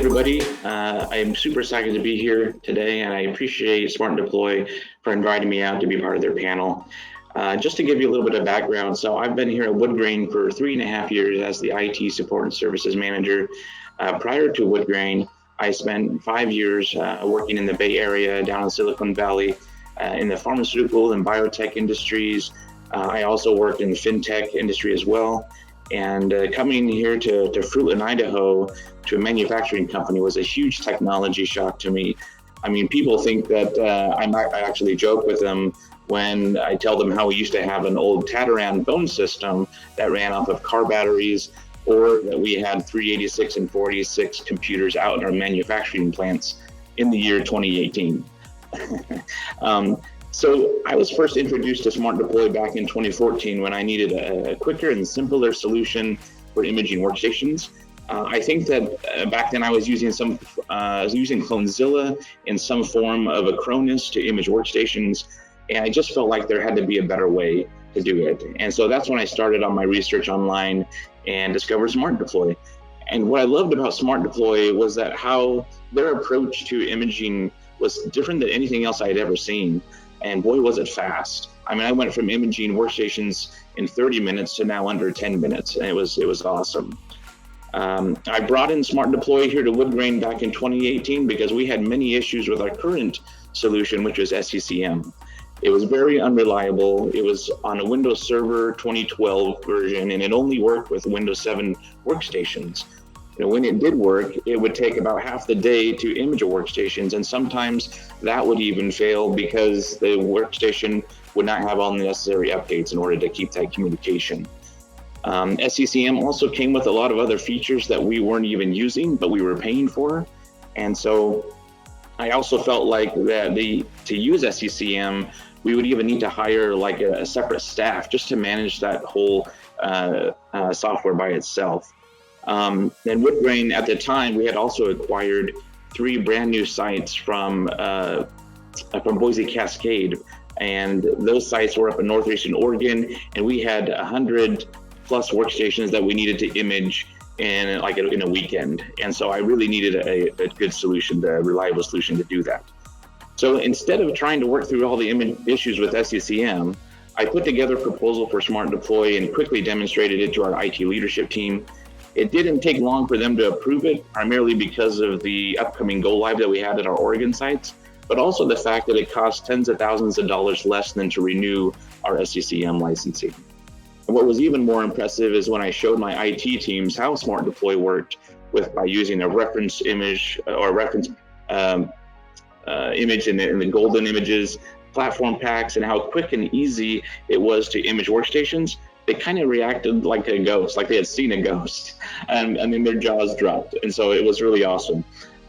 everybody. I am super excited to be here today, and I appreciate SmartDeploy for inviting me out to be part of their panel. Just to give you a little bit of background, so I've been here at Woodgrain for 3.5 years as the IT support and services manager. Prior to Woodgrain, I spent 5 years working in the Bay Area, down in Silicon Valley, in the pharmaceutical and biotech industries. I also worked in the fintech industry as well. And coming here to Fruitland, Idaho, to a manufacturing company was a huge technology shock to me. I mean, people think that I actually joke with them when I tell them how we used to have an old Tataran phone system that ran off of car batteries, or that we had 386 and 486 computers out in our manufacturing plants in the year 2018. So I was first introduced to SmartDeploy back in 2014 when I needed a quicker and simpler solution for imaging workstations. I think that back then I was using Clonezilla in some form of Acronis to image workstations, and I just felt like there had to be a better way to do it. And so that's when I started on my research online and discovered SmartDeploy. And what I loved about SmartDeploy was that how their approach to imaging was different than anything else I had ever seen. And boy, was it fast. I mean, I went from imaging workstations in 30 minutes to now under 10 minutes, and it was awesome. I brought in SmartDeploy here to Woodgrain back in 2018 because we had many issues with our current solution, which was SCCM. It was very unreliable. It was on a Windows Server 2012 version, and it only worked with Windows 7 workstations. When it did work, it would take about half the day to image workstations, and sometimes that would even fail because the workstation would not have all the necessary updates in order to keep that communication. SCCM also came with a lot of other features that we weren't even using, but we were paying for. And so I also felt like that to use SCCM, we would even need to hire like a separate staff just to manage that whole software by itself. And Woodgrain, at the time, we had also acquired 3 brand new sites from Boise Cascade, and those sites were up in northeastern Oregon, and we had 100 plus workstations that we needed to image in a weekend. And so I really needed a good solution, a reliable solution to do that. So instead of trying to work through all the issues with SCCM, I put together a proposal for SmartDeploy and quickly demonstrated it to our IT leadership team. It didn't take long for them to approve it, primarily because of the upcoming go live that we had at our Oregon sites, but also the fact that it cost tens of thousands of dollars less than to renew our SCCM licensing. And what was even more impressive is when I showed my IT teams how SmartDeploy worked by using a reference image or reference image in the golden images, platform packs, and how quick and easy it was to image workstations. They kind of reacted like a ghost, like they had seen a ghost, and then their jaws dropped. And so it was really awesome.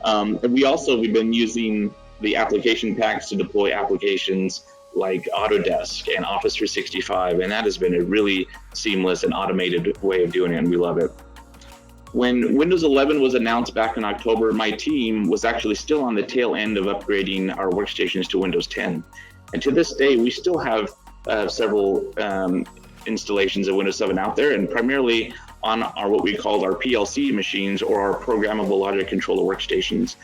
And we've been using the application packs to deploy applications like Autodesk and Office 365, and that has been a really seamless and automated way of doing it, and we love it. When Windows 11 was announced back in October, my team was actually still on the tail end of upgrading our workstations to Windows 10. And to this day, we still have several installations of Windows 7 out there, and primarily on what we call our PLC machines, or our programmable logic controller workstations.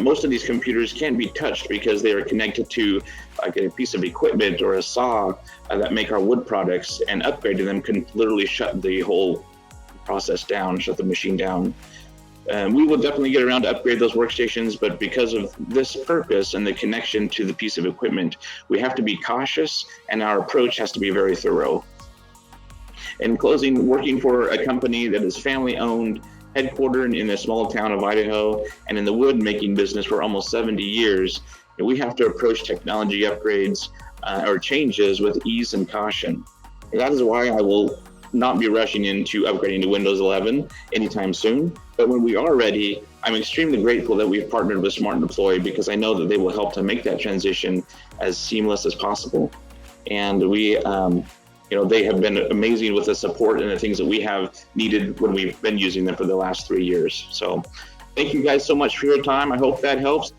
Most of these computers can't be touched because they are connected to like a piece of equipment or a saw that make our wood products, and upgrading them can literally shut the whole process down, shut the machine down. We will definitely get around to upgrade those workstations, but because of this purpose and the connection to the piece of equipment, we have to be cautious, and our approach has to be very thorough. In closing, working for a company that is family owned, headquartered in a small town of Idaho, and in the wood making business for almost 70 years, we have to approach technology upgrades or changes with ease and caution. And that is why I will not be rushing into upgrading to Windows 11 anytime soon. But when we are ready, I'm extremely grateful that we've partnered with SmartDeploy, because I know that they will help to make that transition as seamless as possible. And they have been amazing with the support and the things that we have needed when we've been using them for the last 3 years. So thank you guys so much for your time. I hope that helps.